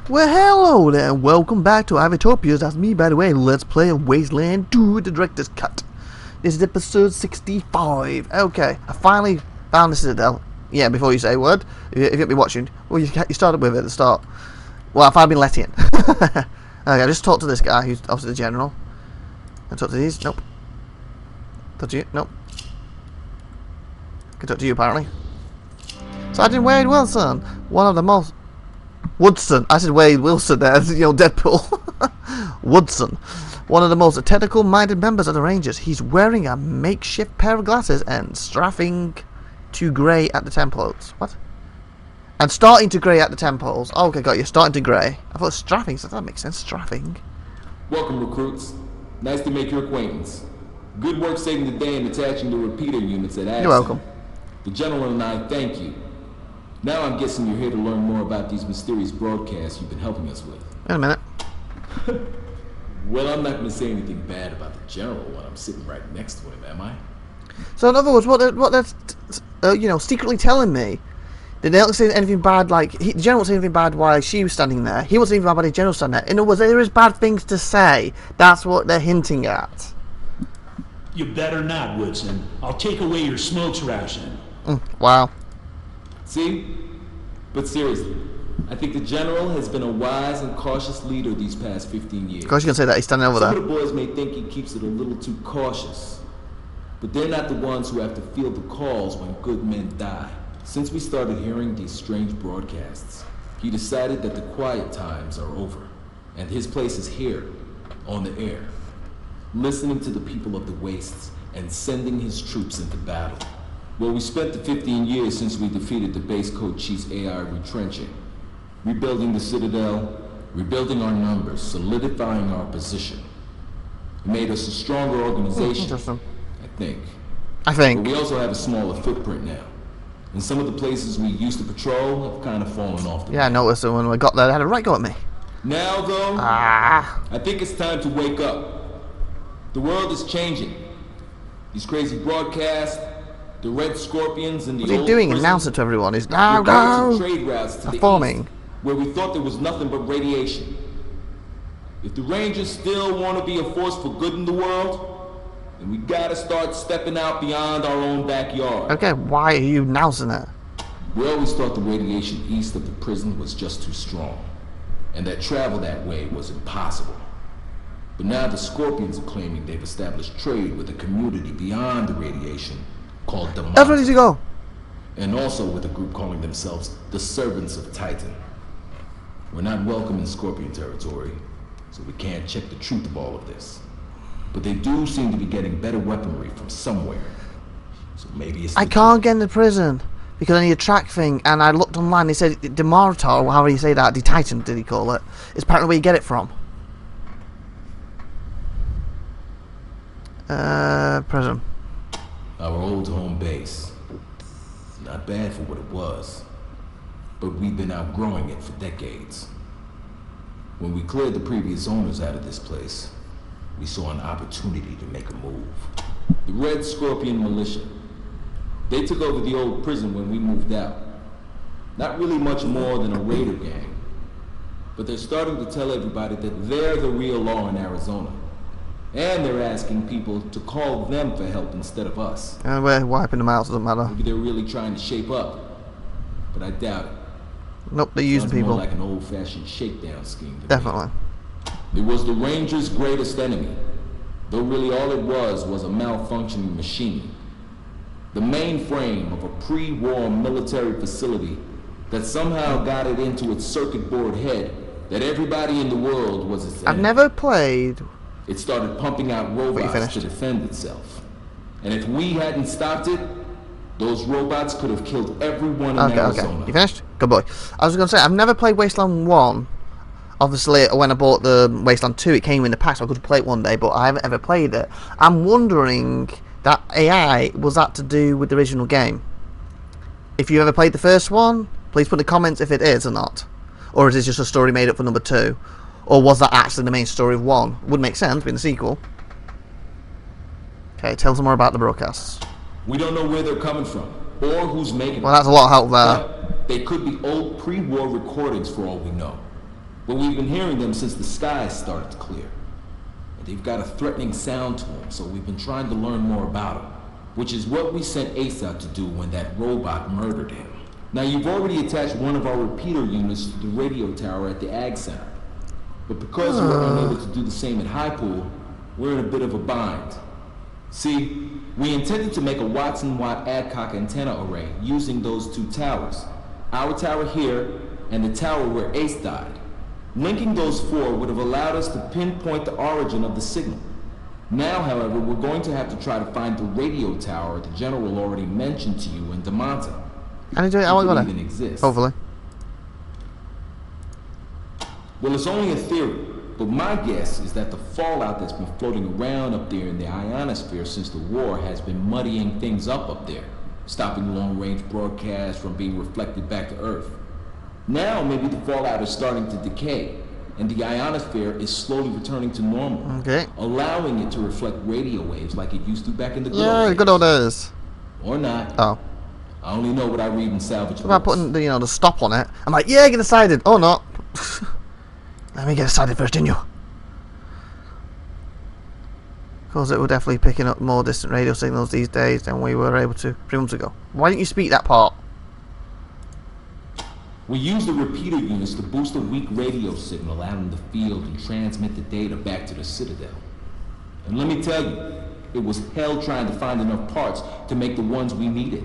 Well, hello there, and welcome back to IVATOPIA. That's me, by the way. Let's play Wasteland 2, the director's cut. This is episode 65. Okay, I finally found the Citadel. Yeah, before you say a word, if you've been watching, well, you started with it at the start. Well, I've finally been let in. Okay, I just talked to this guy, who's obviously the general. I talk to these, nope. Talk to you, nope. Can talk to you, apparently. Sergeant Wade Wilson, one of the most... Woodson. I said Wade Wilson there, you know, Deadpool. Woodson. One of the most technical-minded members of the Rangers. He's wearing a makeshift pair of glasses and strafing to grey at the temples. What? And starting to grey at the temples. Oh, okay, got you. Starting to grey. I thought strafing, so that makes sense. Strafing. Welcome, recruits. Nice to make your acquaintance. Good work saving the day and attaching the repeater units at Action. You're welcome. The General and I thank you. Now I'm guessing you're here to learn more about these mysterious broadcasts you've been helping us with. Wait a minute. Well, I'm not going to say anything bad about the General when I'm sitting right next to him, am I? So in other words, what they're you know, secretly telling me, that they don't say anything bad, like, the General won't say anything bad while she was standing there. He won't say anything bad while the General standing there. In other words, there is bad things to say. That's what they're hinting at. You better not, Woodson. I'll take away your smokes ration. Wow. See? But seriously, I think the General has been a wise and cautious leader these past 15 years. Of course you're going to say that. He's standing over there. Some of the boys may think he keeps it a little too cautious, but they're not the ones who have to feel the calls when good men die. Since we started hearing these strange broadcasts, he decided that the quiet times are over, and his place is here, on the air, listening to the people of the wastes and sending his troops into battle. Well, we spent the 15 years since we defeated the base code chief's AI retrenching, rebuilding the Citadel, rebuilding our numbers, solidifying our position. It made us a stronger organization, Interesting. I think. But we But also have a smaller footprint now. And some of the places we used to patrol have kind of fallen off the yeah, I noticed that when we got there, they had a right go at me. Now, though, I think it's time to wake up. The world is changing. These crazy broadcasts, the Red Scorpions, and the What's he old doing? prisons, Announcing to everyone. He's we're guiding no. some trade routes to the Performing. east, where we thought there was nothing but radiation. If the Rangers still want to be a force for good in the world, then we gotta start stepping out beyond our own backyard. Okay, why are you announcing it? We always thought the radiation east of the prison was just too strong, and that travel that way was impossible. But now the Scorpions are claiming they've established trade with a community beyond the radiation called the That's ready to go. and also with a group calling themselves the Servants of Titan. We're not welcome in Scorpion territory, so we can't check the truth of all of this. But they do seem to be getting better weaponry from somewhere. So maybe it's I can't get into prison because I need a track thing, and I looked online. They said Demaratar, or however you say that, the Titan, did he call it? Is apparently where you get it from. Prison. Our old home base. Not bad for what it was, but we've been outgrowing it for decades. When we cleared the previous owners out of this place, we saw an opportunity to make a move. The Red Scorpion Militia. They took over the old prison when we moved out. Not really much more than a raider gang, but they're starting to tell everybody that they're the real law in Arizona. And they're asking people to call them for help instead of us. And we're wiping them out, so it doesn't matter. Maybe they're really trying to shape up, but I doubt it. Nope, they're using Sounds people. more like an old-fashioned shakedown scheme to me. Definitely. It was the Rangers' greatest enemy, though really all it was a malfunctioning machine. The mainframe of a pre-war military facility that somehow got it into its circuit board head that everybody in the world was its enemy. I've never played. It started pumping out robots finished? to defend itself. And if we hadn't stopped it, those robots could have killed everyone in Arizona. Okay. You finished? Good boy. I was going to say, I've never played Wasteland 1. Obviously, when I bought the Wasteland 2, it came in the pack, so I could play it one day, but I haven't ever played it. I'm wondering, that AI, was that to do with the original game? If you ever played the first one, please put in the comments if it is or not. Or is this just a story made up for number 2? Or was that actually the main story of 1? Would make sense, being the sequel. Okay, tell us more about the broadcasts. We don't know where they're coming from, or who's making Well, them. that's a lot of help there. But they could be old pre-war recordings for all we know. But we've been hearing them since the skies started to clear. And they've got a threatening sound to them, so we've been trying to learn more about them. Which is what we sent Ace out to do when that robot murdered him. Now, you've already attached one of our repeater units to the radio tower at the Ag Center. But because we're unable to do the same at High Pool, we're in a bit of a bind. See, we intended to make a Watson-Watt Adcock antenna array using those two towers. Our tower here, and the tower where Ace died. Linking those four would have allowed us to pinpoint the origin of the signal. Now, however, we're going to have to try to find the radio tower the General already mentioned to you in DeMonte. Can you do it how I got it? Even exists. Hopefully. Well, it's only a theory, but my guess is that the fallout that's been floating around up there in the ionosphere since the war has been muddying things up there, stopping long-range broadcasts from being reflected back to Earth. Now, maybe the fallout is starting to decay, and the ionosphere is slowly returning to normal, Okay. allowing it to reflect radio waves like it used to back in the Yeah, good old days. Or not. Oh. I only know what I read in salvage What about books. putting the, the stop on it? I'm like, yeah, get decided. Oh, no. Let me get decided first, didn't you? Because it we're definitely picking up more distant radio signals these days than we were able to 3 months ago. Why didn't you speak that part? We use the repeater units to boost a weak radio signal out in the field and transmit the data back to the Citadel. And let me tell you, it was hell trying to find enough parts to make the ones we needed.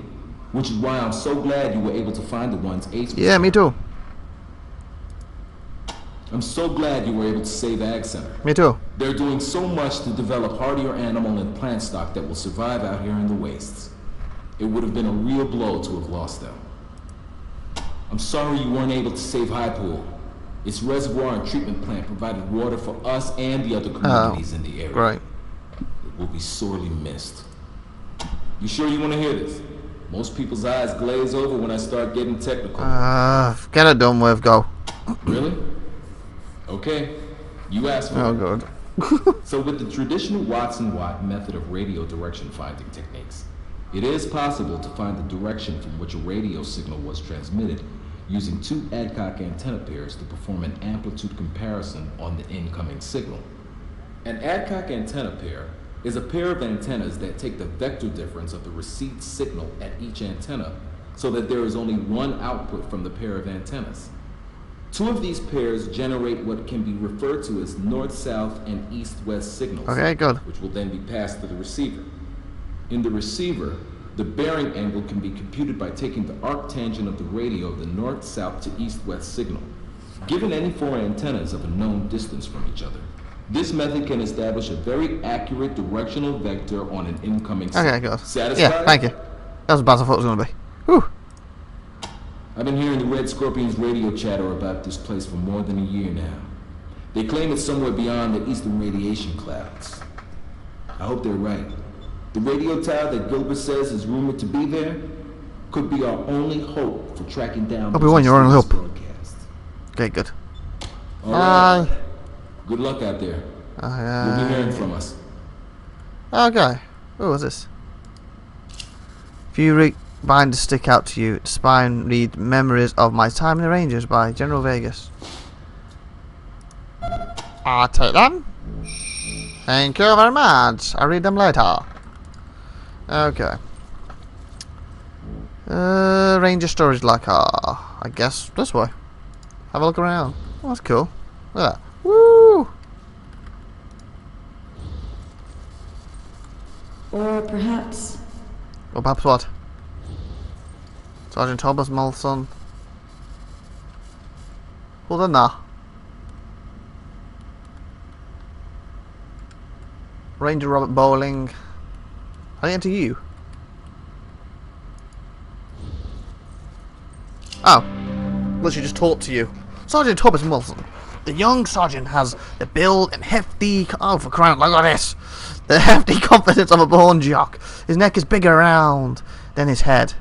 Which is why I'm so glad you were able to find the ones Ace was Yeah, me too. I'm so glad you were able to save Ag Center. Me too. They're doing so much to develop hardier animal and plant stock that will survive out here in the wastes. It would have been a real blow to have lost them. I'm sorry you weren't able to save High Pool. Its reservoir and treatment plant provided water for us and the other communities in the area. Right. It will be sorely missed. You sure you want to hear this? Most people's eyes glaze over when I start getting technical. Get it done with, go. Really? Okay. You asked for Oh, it. good. So with the traditional Watson-Watt method of radio direction finding techniques, it is possible to find the direction from which a radio signal was transmitted using two Adcock antenna pairs to perform an amplitude comparison on the incoming signal. An Adcock antenna pair is a pair of antennas that take the vector difference of the received signal at each antenna so that there is only one output from the pair of antennas. Two of these pairs generate what can be referred to as north-south and east-west signals, Okay, good. which will then be passed to the receiver. In the receiver, the bearing angle can be computed by taking the arctangent of the radio of the north-south to east-west signal, given any four antennas of a known distance from each other. This method can establish a very accurate directional vector on an incoming signal. Okay, good. Satisfied? Yeah, thank you. That was about as I thought it was going to be. Whew. I've been hearing the Red Scorpions radio chatter about this place for more than a year now. They claim it's somewhere beyond the eastern radiation clouds. I hope they're right. The radio tower that Gilbert says is rumored to be there could be our only hope for tracking down Obi-Wan, you're on mysterious hope. broadcasts. Okay, good. All right. Bye. Good luck out there. You'll be hearing from us. Okay. Oh, what's this? If you binders stick out to you, spine read Memories of My Time in the Rangers by General Vegas. I'll take them. Thank you very much. I'll read them later. Okay. Ranger storage locker. I guess this way. Have a look around. Oh, that's cool. Look at that. Woo! Or perhaps Or perhaps what? Sergeant Thomas Molson. Hold on now. Ranger Robert Bowling. How do I enter you? Oh. Well, she just talked to you. Sergeant Thomas Molson. The young sergeant has the build and hefty... Oh, for crying out loud, look at this! The hefty confidence of a born jock. His neck is bigger round than his head.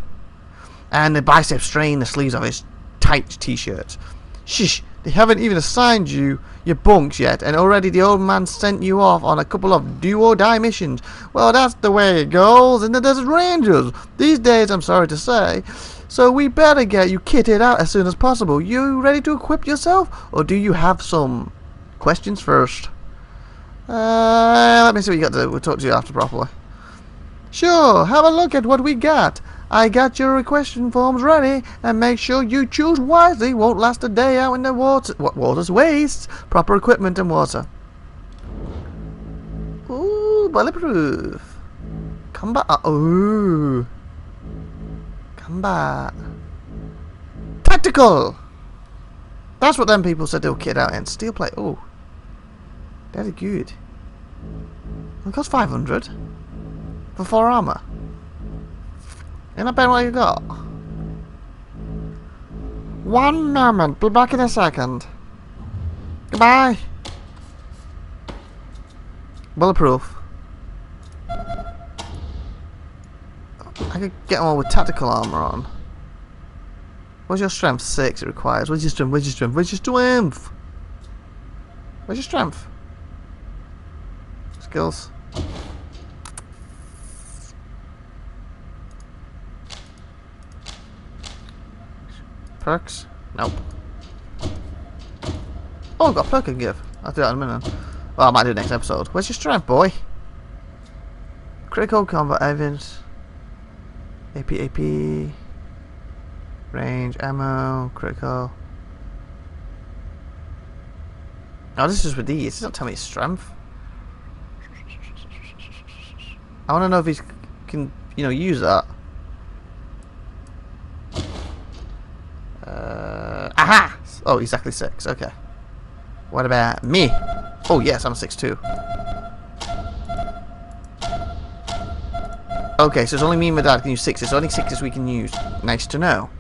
And the biceps strain the sleeves of his tight t-shirt. Shh, they haven't even assigned you your bunks yet, and already the old man sent you off on a couple of do-or-die missions. Well, that's the way it goes in the Desert Rangers these days, I'm sorry to say. So we better get you kitted out as soon as possible. You ready to equip yourself, or do you have some questions first? Let me see what you got to do. We'll talk to you after properly. Sure, have a look at what we got. I got your requesting forms ready, and make sure you choose wisely. Won't last a day out in the water. What water's waste? Proper equipment and water. Ooh, bulletproof. Combat. Ooh. Combat. Tactical. That's what them people said they were kit out in. Steel plate. Ooh. That is good. It costs 500 for 4 armor. Ain't that bad what you got? 1 moment. Be back in a second. Goodbye. Bulletproof. I could get one with tactical armor on. What's your strength? 6 it requires. Where's your strength? Where's your strength? Where's your strength? Where's your strength? Skills. Perks? Nope. Oh, I've got a perk I can give. I'll do that in a minute. Well, I might do it next episode. Where's your strength, boy? Critical combat evidence. AP. Range, ammo, critical. Oh, this is with these. This doesn't tell me his strength. I want to know if he can, you know, use that. Aha! Oh, exactly 6. Okay. What about me? Oh, yes, I'm 6'2". Okay, so it's only me and my dad can use 6s. So only 6s we can use. Nice to know.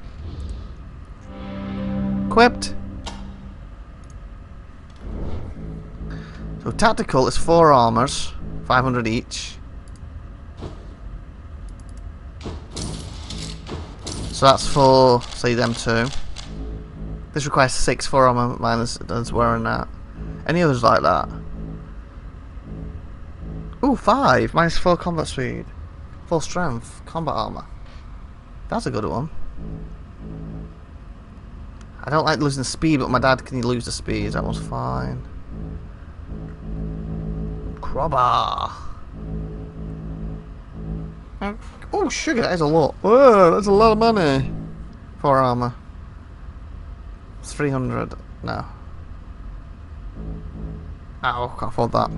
Equipped. So tactical is 4 armors, 500 each. So that's for, say, them 2. This requires 6 for armor minus that's wearing that. Any others like that? Ooh, 5 minus 4 combat speed, 4 strength, combat armor. That's a good one. I don't like losing speed, but my dad can lose the speed. That one's fine. Crowbar. Oh, sugar, that is a lot. Oh, that's a lot of money for armor. 300. No. Oh, can't afford that.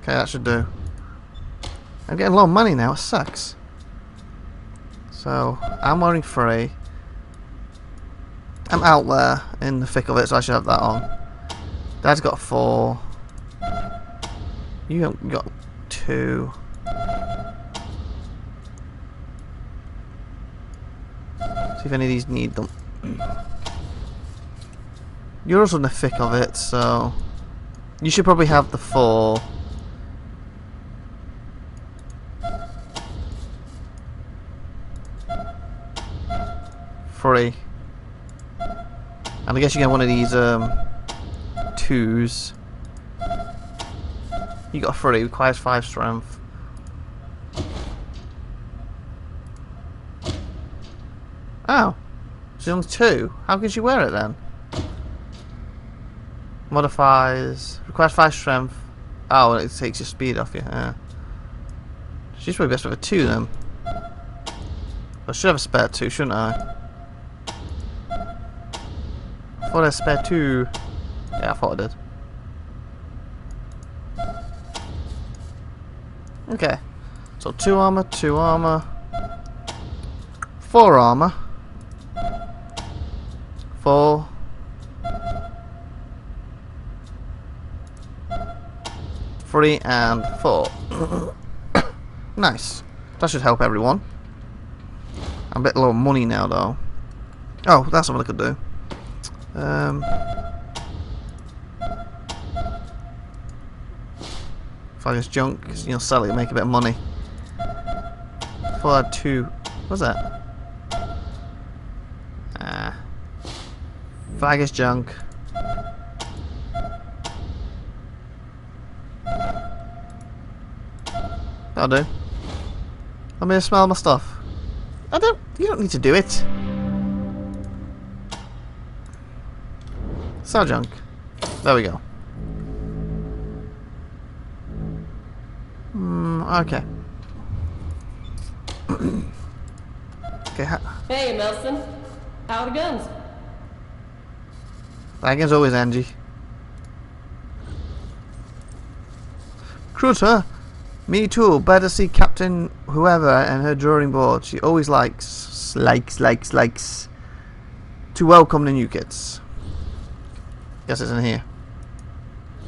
Okay, that should do. I'm getting low money now. It sucks. So I'm wearing 3. I'm out there in the thick of it, so I should have that on. Dad's got 4. You haven't got 2. See if any of these need them. You're also in the thick of it, so you should probably have the 4. Free. And I guess you get one of these 2s. You got 3, requires 5 strength. Oh, she's on 2. How can she wear it then? Modifies, requires 5 strength. Oh, and it takes your speed off you. Yeah. She's probably best with a 2 then. I should have a spare 2, shouldn't I? I thought I had a spare 2. Yeah, I thought I did. Okay. So 2 armor, 2 armor. 4 armor. 4. 3 and 4. Nice. That should help everyone. I'm a bit low on money now though. Oh, that's something I could do. If I just junk, you know, sell it and make a bit of money. If I had 2, what's that? If I guess junk. That'll do. Let me smell my stuff. You don't need to do it. Sell junk. There we go. Okay. Okay. Hey, Nelson. How are the guns? Thank as always, Angie. Cruiser? Me too. Better see Captain whoever and her drawing board. She always likes to welcome the new kids. Guess it's in here.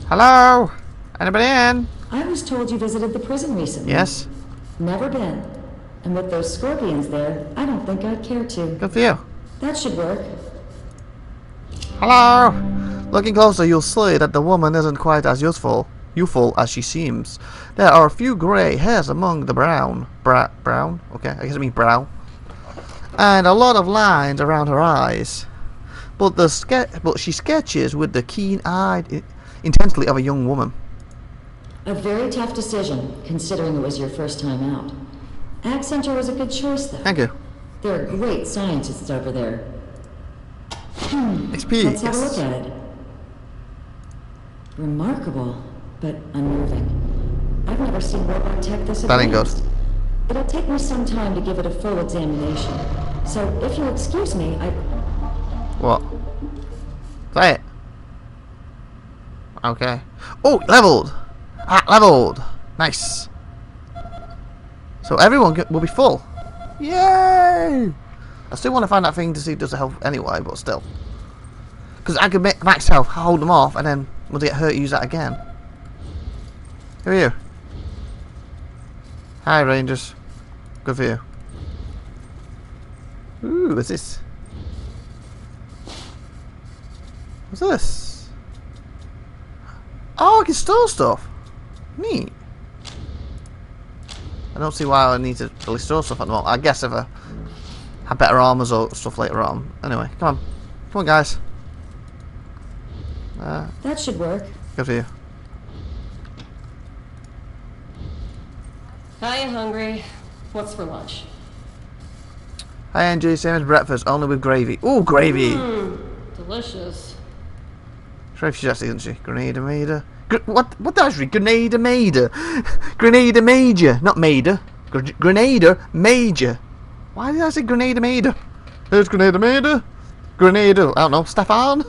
Hello? Anybody in? I was told you visited the prison recently. Yes? Never been. And with those scorpions there, I don't think I'd care to. Good for you. That should work. Hello? Looking closer, you'll see that the woman isn't quite as youthful as she seems. There are a few grey hairs among the brown. Brown? Okay, I guess I mean brow. And a lot of lines around her eyes. But she sketches with the keen-eyed intensity of a young woman. A very tough decision, considering it was your first time out. Accenture was a good choice, though. Thank you. There are great scientists over there. XP. Let's have a look at it. Remarkable, but unnerving. I've never seen robot tech this That ain't good. advanced. It'll take me some time to give it a full examination. So, if you'll excuse me, What? Say it. Okay. Oh, leveled. Leveled. Nice. So everyone will be full. Yay! I still want to find that thing to see if it does the health anyway, but still. Because I could make max health, hold them off, and then when they get hurt, use that again. Who are you? Hi, Rangers. Good for you. Ooh, what's this? What's this? Oh, I can store stuff. Neat. I don't see why I need to really store stuff at the moment. I guess if I have better armors or stuff later on. Anyway, come on. Come on, guys. that should work. Good for you. Hi, you hungry? What's for lunch? Hi, Angie. Same as breakfast, only with gravy. Ooh, gravy! Delicious. Sure, she actually, isn't she? Grenada Maida. What did I read? Grenada Maida. Grenada Major. Not Maida. Grenada Major. Why did I say Grenada Maida? It's Grenada Maida. Grenada. I don't know. Stefan?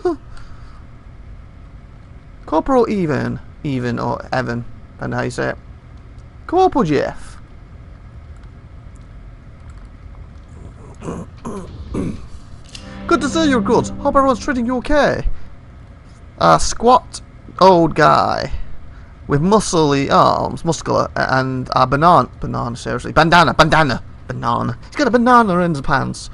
Corporal Even. Even or Evan. Depending how you say it. Corporal Jeff. Good to see you're good. Hope everyone's treating you okay. A squat old guy with muscly arms, muscular, and a banana, seriously, banana. He's got a banana in his pants.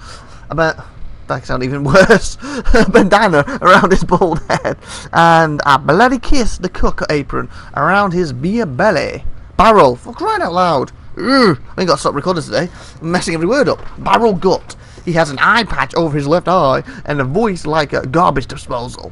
I bet that sounds even worse. A bandana around his bald head, and a bloody kiss the cook apron around his beer belly. Barrel, for crying out loud. Ugh, I ain't got to stop recording today. I'm messing every word up. Barrel gut. He has an eye patch over his left eye and a voice like a garbage disposal.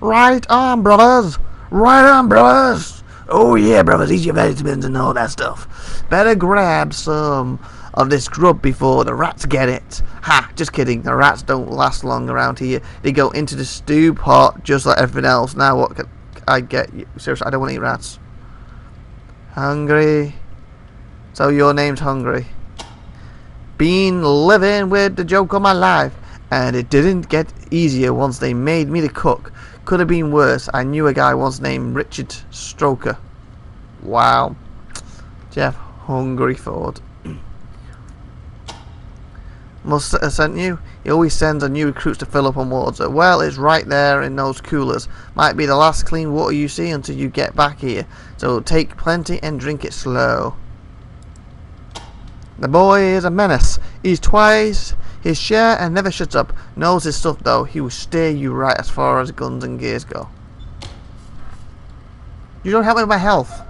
Right on, brothers. Right on, brothers. Oh yeah, brothers. Eat your vitamins and all that stuff. Better grab some of this grub before the rats get it. Ha, just kidding. The rats don't last long around here. They go into the stew pot just like everything else. Now what can I get you? Seriously, I don't want to eat rats. Hungry. So your name's Hungry. Been living with the joke of my life, and it didn't get easier once they made me the cook. Could have been worse. I knew a guy once named Richard Stroker. Wow. Jeff Hungry Ford. Must have sent you. He always sends a new recruits to fill up on water. Well, it's right there in those coolers. Might be the last clean water you see until you get back here. So take plenty and drink it slow. The boy is a menace. He's twice his share and never shuts up. Knows his stuff though. He will steer you right as far as guns and gears go. You don't help me with my health.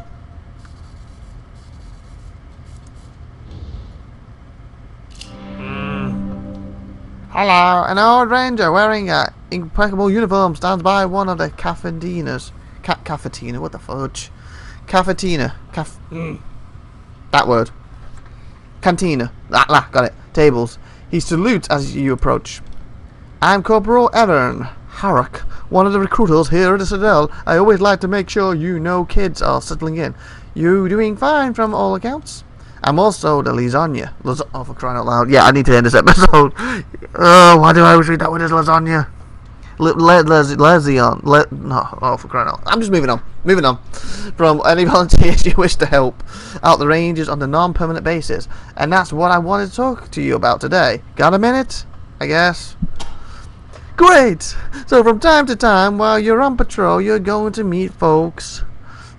Hello, an old ranger wearing an impeccable uniform stands by one of the cafetinas. Cafetina, what the fudge? Cafetina. That word. Cantina. Got it. Tables. He salutes as you approach. I'm Corporal Aaron Harrock, one of the recruiters here at the Citadel. I always like to make sure you know kids are settling in. You doing fine from all accounts? I'm also the lasagna. Oh, for crying out loud. Yeah, I need to end this episode. Oh, why do I always read that word as lasagna? Oh, for crying out loud. I'm just moving on. Moving on. From any volunteers you wish to help out the Rangers on a non-permanent basis. And that's what I wanted to talk to you about today. Got a minute? I guess. Great! So from time to time, while you're on patrol, you're going to meet folks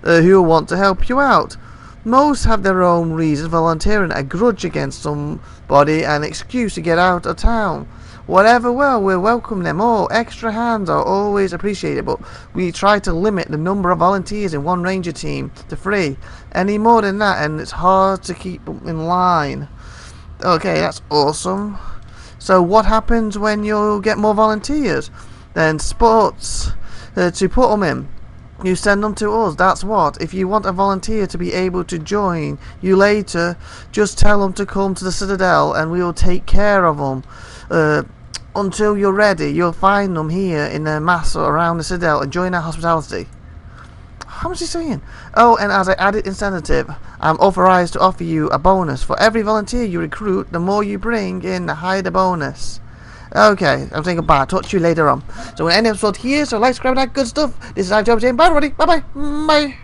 who want to help you out. Most have their own reasons for volunteering, a grudge against somebody, an excuse to get out of town. Whatever, well, we'll welcome them all. Extra hands are always appreciated, but we try to limit the number of volunteers in one ranger team to 3. Any more than that, and it's hard to keep in line. Okay, that's awesome. So what happens when you get more volunteers? Then spots to put them in. You send them to us, that's what. If you want a volunteer to be able to join you later, just tell them to come to the Citadel and we will take care of them. Until you're ready, you'll find them here in a mass around the Citadel and join our hospitality. How much is he saying? Oh, and as an added incentive, I'm authorized to offer you a bonus. For every volunteer you recruit, the more you bring in, the higher the bonus. Okay, I'm saying goodbye. Talk to you later on. So we'll end the episode here, so like, subscribe, and that good stuff. This is IVATOPIA saying bye, everybody. Bye-bye. Bye.